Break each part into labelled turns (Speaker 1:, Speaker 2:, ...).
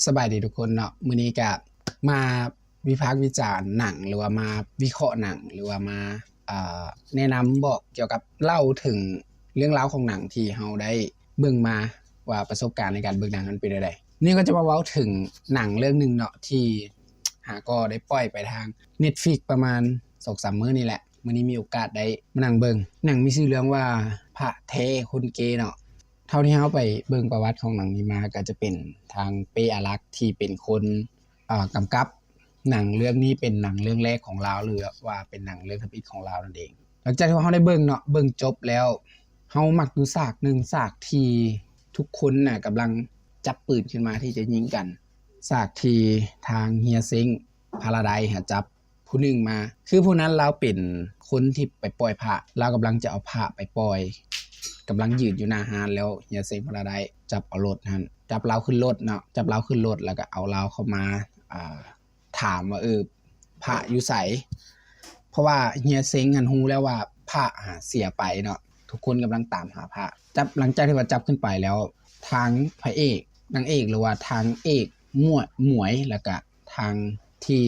Speaker 1: สบายดีทุกคนเนาะมื้อนี้ก็มาวิพากษ์วิจารณ์หนังหรือว่ามาวิเคราะห์หนังหรือว่ามาแนะนำบอกเกี่ยวกับเล่าถึงเรื่องราวของหนังที่เราได้เบิ่งมาว่าประสบการณ์ในการเบิ่งหนังมันเป็นจั่งใดนี่ก็จะมาเว้าถึงหนังเรื่องหนึ่งเนาะที่ก็ได้ปล่อยไปทาง Netflix ประมาณ 2-3 มื้อนี่แหละมื้อนี้มีโอกาสได้มานั่งเบิ่งหนังมีชื่อเรื่องว่าพระแท้คนเกย์เนาะ เท่าที่เราไปเบิ่งประวัติของหนังนี้มาก็จะเป็นทางเป้อารักษ์ที่เป็นคนกำกับหนังเรื่องนี้เป็นหนังเรื่องแรกของลาวหรือว่าเป็นหนังเรื่องทำอิฐของลาวนั่นเองหลังจากที่เราได้เบิ่งเนาะเบิ่งจบแล้วเรามักอยู่ฉากหนึ่งฉากที่ทุกคนน่ะกำลังจับปืนขึ้นมาที่จะยิงกันฉากที่ทางเฮียเซ้งพาราไดซ์จับผู้หนึ่งมาคือผู้นั้นเราเป็นคนที่ไปปล่อยพระเรากำลังจะเอาพระไปปล่อยกำลังยืนอยู่หน้าฮานแล้วเฮียเซ้งพาราไดซ์จับเอารถนั่นจับเราขึ้นรถเนาะจับเราขึ้นรถแล้วก็เอาเราเข้ามาถามว่าพระอยู่ไสเพราะว่าเฮียเซ้งฮู้แล้วว่าพระเสียไปเนาะทุกคนกำลังตามหาพระจับหลังจากที่ว่าจับขึ้นไปแล้วทางพระเอกนางเอกหรือว่าทางเอกหมวยแล้วก็ทางที่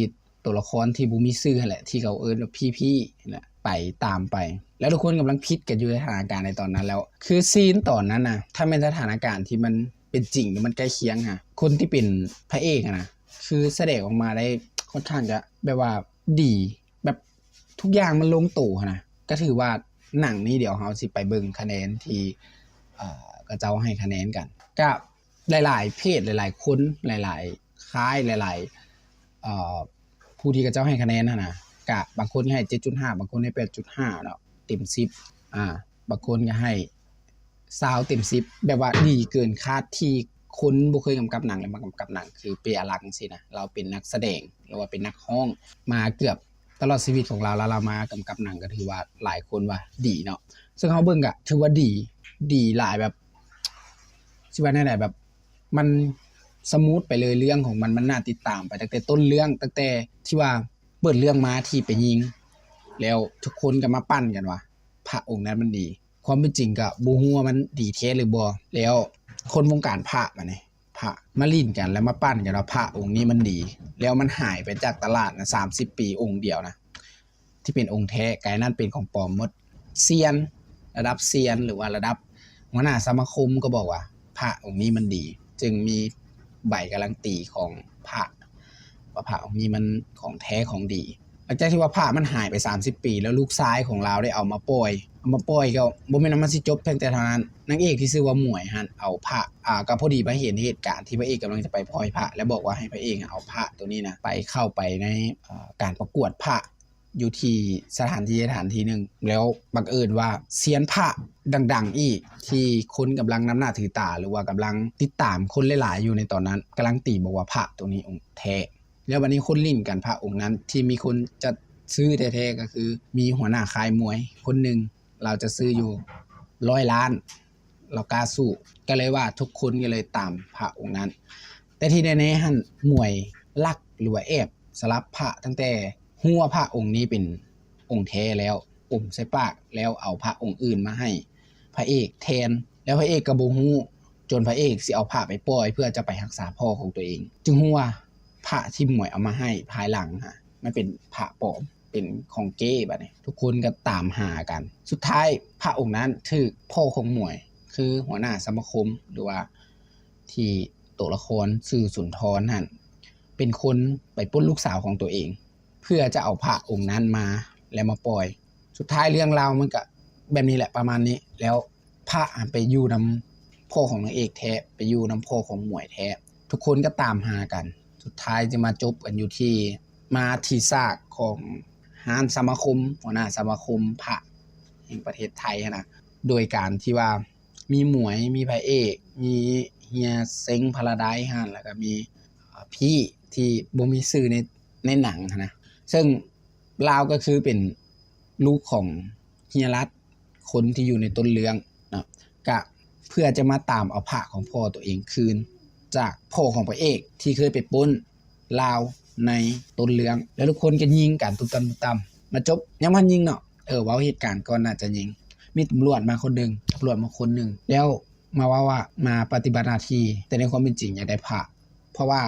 Speaker 1: ตัวละครที่บ่มีชื่อนั่นแหละที่เขาว่าพี่ๆนั่นแหละไปตามไปแล้วทุกคนกำลังคิดกันอยู่ในสถานการณ์ในตอนนั้นแล้วคือซีนตอนนั้นน่ะถ้าเป็นสถานการณ์ที่มันเป็นจริงหรือมันใกล้เคียงคนที่เป็นพระเอกนะคือแสดงออกมาได้ค่อนข้างจะแบบว่าดีแบบทุกอย่างมันลงตัวนะก็ถือว่าหนังนี้เดี๋ยวเฮาสิไปเบิ่งคะแนนที่ก็เจ้าให้คะแนนกันก็หลายๆเพจหลายๆคนหลายๆค่ายหลายๆผู้ที่เขาเจ้าให้คะแนนนะก็บางคนให้ 7.5 บางคนให้ 8.5 เนาะเต็ม10บางคนก็ให้20เต็ม10แบบว่าดีเกินคาดที่คนบ่เคยกำกับหนังแล้วมากำกับหนังคือเป้อารักษ์จังซี่นะเราเป็นนักแสดงหรือว่าเป็นนักร้องมาเกือบตลอดชีวิตของเราแล้วเรามากำกับหนังก็ถือว่าหลายคนว่าดีเนาะซึ่งเฮาเบิ่งก็ถือว่าดีหลายแบบสิว่าแนวใดแบบมันสมูทไปเลยเรื่องของมันน่าติดตามไปตั้งแต่ต้นเรื่องตั้งแต่ที่ว่าเปิดเรื่องมาที่ไปยิงแล้วทุกคนก็มาปั้นกันว่าพระองค์นั้นมันดีความเป็นจริงก็บ่ฮู้ว่ามันดีแท้หรือบ่แล้วคนวงการพระบัดนี้พระมาลิ้นกันแล้วมาปั้นกันว่าพระองค์นี้มันดีแล้วมันหายไปจากตลาดนะ30 ปีองค์เดียวนะที่เป็นองค์แท้กลายนั้นเป็นของปลอมหมดเซียนระดับเซียนหรือว่าระดับหัวหน้าสมาคมก็บอกว่าพระองค์นี้มันดีจึงมีใบการันตีของพระว่าพระองค์นี้มันของแท้ของดีหลังจากที่ว่าพระมันหายไป30 ปีแล้วลูกชายของเราได้เอามาปล่อยก็บ่แม่นว่ามันสิจบเพียงแต่เท่านั้นนางเอกที่ชื่อว่าหมวยเอาพระก็พอดีมาเห็นเหตุการณ์ที่พระเอกกำลังจะไปปล่อยพระแล้วบอกว่าให้พระเอกเอาพระตัวนี้นะไปเข้าไปในการประกวดพระอยู่ที่สถานที่หนึ่งแล้วบังเอิญว่าเซียนพระดังๆอีกที่คนกำลังนำหน้าถือตาหรือว่ากำลังติดตามคนหลายๆอยู่ในตอนนั้นกำลังตีบอกว่าพระตัวนี้องค์แท้แล้ววันนี้คนลิ้นกันพระองค์นั้นที่มีคนจะซื้อแท้ๆก็คือมีหัวหน้าค่ายมวยคนหนึ่งเราจะซื้ออยู่100 ล้านเรากล้าสู้ก็เลยว่าทุกคนก็เลยตามพระองค์นั้นแต่ที่แน่ๆมวยลักหรือว่าแอบสลับพระตั้งแต่ฮู้ว่าพระองค์นี้เป็นองค์แท้แล้วอมใส่ปากแล้วเอาพระองค์อื่นมาให้พระเอกแทนแล้วพระเอกก็บ่ฮู้จนพระเอกสิเอาพระไปปล่อยเพื่อจะไปรักษาพ่อของตัวเองจึงฮู้ว่าพระที่หมวยเอามาให้ภายหลังมันเป็นพระปลอมเป็นของเก้บัดนี้ทุกคนก็ตามหากันสุดท้ายพระองค์นั้นถูกพ่อของหมวยคือหัวหน้าสมาคมหรือว่าที่ตัวละครชื่อสุนทรเป็นคนไปปล้นลูกสาวของตัวเองเพื่อจะเอาพระองค์นั้นมาแล้วมาปล่อยสุดท้ายเรื่องราวมันก็แบบนี้แหละประมาณนี้แล้วพระไปอยู่นำพ่อของนางเอกแท้ไปอยู่นำพ่อของหมวยแท้ทุกคนก็ตามหากันสุดท้ายจะมาจบกันอยู่ที่มาที่ซากของฮานสมาคมหัวหน้าสมาคมพระแห่งประเทศไทยนะโดยการที่ว่ามีหมวยมีพระเอกมีเฮียเซ้งพาราไดซ์แล้วก็มีพี่ที่บ่มีชื่อในหนังนะซึ่งลาวก็คือเป็นลูกของเฮียรัฐคนที่อยู่ในต้นเรื่องนะก็เพื่อจะมาตามเอาพระของพ่อตัวเองคืนจากพ่อของพระเอกที่เคยไปปล้นลาวในต้นเรื่องแล้วทุกคนก็ยิงกันตุ้มตามมาจบยังมันยิงเนาะเว้าเหตุการณ์ก่อนน่าจะยิงมีตำรวจมาคนนึงแล้วมาว่ามาปฏิบัติหน้าที่แต่ในความเป็นจริงอยากได้พระ เพราะว่า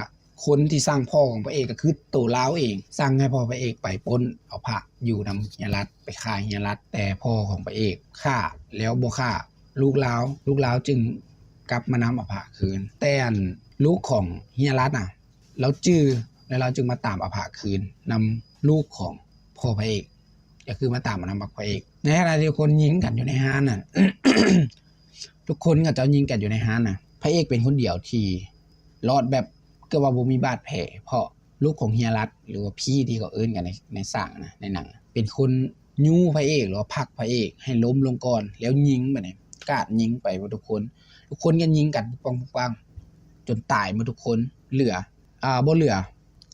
Speaker 1: คนที่สร้างพ่อของพระเอกก็คือตัวลาวเองสร้างให้พ่อพระเอกไปปล้นเอาพระอยู่นำเฮียรัฐไปฆ่าเฮียรัฐแต่พ่อของพระเอกฆ่าแล้วบ่ฆ่าลูกลาวจึงกลับมานำเอาพระคืนแต่ลูกของเฮียรัฐน่ะเราจื้อแล้วเราจึงมาตามเอาพระคืนนำลูกของพ่อพระเอกก็คือมาตามมานำพระเอกในขณะที่คนยิงกันอยู่ในห้านน่ะ ทุกคนก็จะยิงกันอยู่ในห้านน่ะพระเอกเป็นคนเดียวที่รอดแบบก็ว่าบ่มีบาดแผลเพราะลูกของเฮียรัฐหรือว่าพี่ที่เขาเอิ้นกันในสร้างนะในหนังเป็นคนยู้พระเอกหรือว่าผลักพระเอกให้ล้มลงก่อนแล้วยิงบัดนี้กราดยิงไปหมดทุกคนกันยิงกันปังๆจนตายหมดทุกคนเหลือบ่เหลือ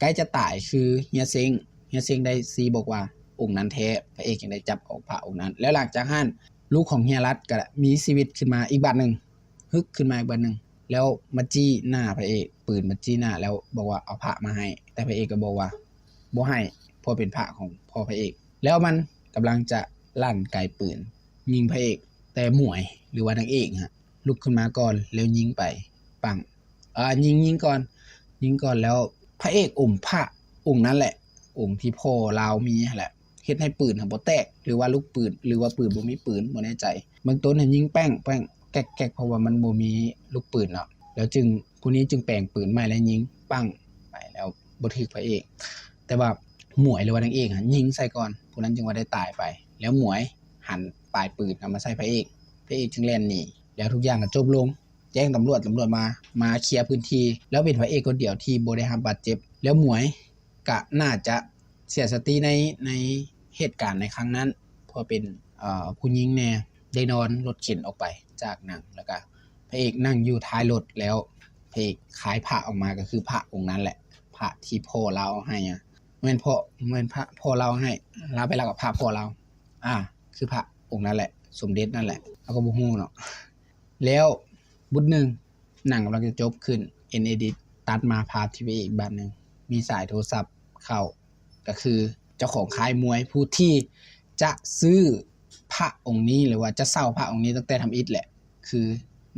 Speaker 1: ใกล้จะตายคือเฮียเซ็งได้ซีบอกว่าองค์นั้นแท้พระเอกยังได้จับออกพระองค์นั้นแล้วหลังจากนั้นลูกของเฮียรัฐก็มีชีวิตขึ้นมาอีกบัดนึงฮึกขึ้นมาอีกบัดนึงแล้วมาจี้หน้าพระเอกปืนมาจี้หน้าแล้วบอกว่าเอาพระมาให้แต่พระเอกก็บอกว่าบ่ให้เพราะเป็นพระของพ่อพระเอกแล้วมันกำลังจะลั่นไกปืนยิงพระเอกแต่หมวยหรือว่านางเอกฮะลุกขึ้นมาก่อนแล้วยิงไปปังยิงก่อนแล้วพระเอกพระองค์นั้นแหละองค์ที่พ่อลาวมีแหละเฮ็ดให้ปืนบ่แตกหรือว่าลูกปืนหรือว่าปืนบ่มีปืนบ่แน่ใจเบื้องต้นยิงแป้งแก๊กเพราะว่ามันบ่มีลูกปืนเนาะแล้วจึงผู้นี้จึงแปลงปืนใหม่แล้วยิงปังไปแล้วบ่ถึกพระเอกแต่ว่าหมวยหรือว่านางเอกยิงใส่ก่อนผู้นั้นจึงว่าได้ตายไปแล้วหมวยหันปลายปืนเอามาใส่พระเอกจึงแล่นหนีแล้วทุกอย่างก็จบลงแจ้งตำรวจมาเคลียร์พื้นที่แล้วเป็นพระเอกคนเดียวที่บ่ได้รับบาดเจ็บแล้วหมวยก็น่าจะเสียสติในเหตุการณ์ในครั้งนั้นเพราะเป็นผู้หญิงแน่ได้นอนรถเข็นออกไปจากหนังแล้วก็พระเอกนั่งอยู่ท้ายรถแล้วพระเอกขายพระออกมาก็คือพระองค์นั้นแหละพระที่พ่อเราให้เหมือนพระพ่อเราให้เราไปรักกับพระพ่อเราคือพระองค์นั้นแหละสมเด็จนั่นแหละแล้วก็บ่ฮู้เนาะแล้วบุญหนึ่งหนังกำลังจะจบขึ้นedit ตัดมาภาพที่อีกบัดนึงมีสายโทรศัพท์เข้าก็คือเจ้าของค่ายมวยผู้ที่จะซื้อพระองค์นี้หรือว่าจะเช่าพระองค์นี้ตั้งแต่ทำอิฐแหละคือ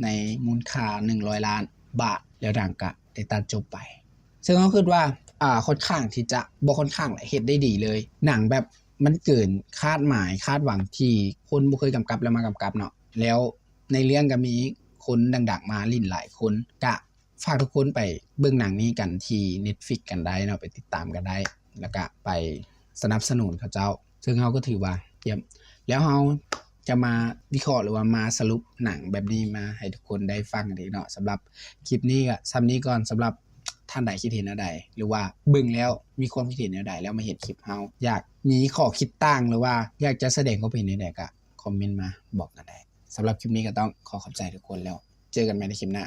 Speaker 1: ในมูลค่า100 ล้านบาทแล้วดังกะได้ตัดจบไปซึ่งเขาคิดว่าค่อนข้างที่จะบ่ค่อนข้างเฮ็ดได้ดีเลยหนังแบบมันเกินคาดหมายคาดหวังที่คนบ่เคยกำกับแล้วมากำกับเนาะแล้วในเรื่องก็มีคนดังๆมาลิ้นหลายคนกะฝากทุกคนไปเบิ่งหนังนี้กันที่ Netflix กันได้เนาะไปติดตามกันได้แล้วก็ไปสนับสนุนเขาเจ้าซึ่งเขาก็ถือว่าเยี่ยมแล้วเขาจะมาวิเคราะห์หรือว่ามาสรุปหนังแบบนี้มาให้ทุกคนได้ฟังกันอีกเนาะสำหรับคลิปนี้ก็ซ้ำนี้ก่อนสำหรับท่านใดคิดเห็นอะไรหรือว่าเบิ่งแล้วมีความคิดเห็นอะไรแล้วมาเห็นคลิปเราอยากมีข้อคิดต่างหรือว่าอยากจะแสดงความเห็นใดๆก็คอมเมนต์มาบอกกันได้สำหรับคลิปนี้ก็ต้องขอบใจทุกคนแล้วเจอกันใหม่ในคลิปหน้า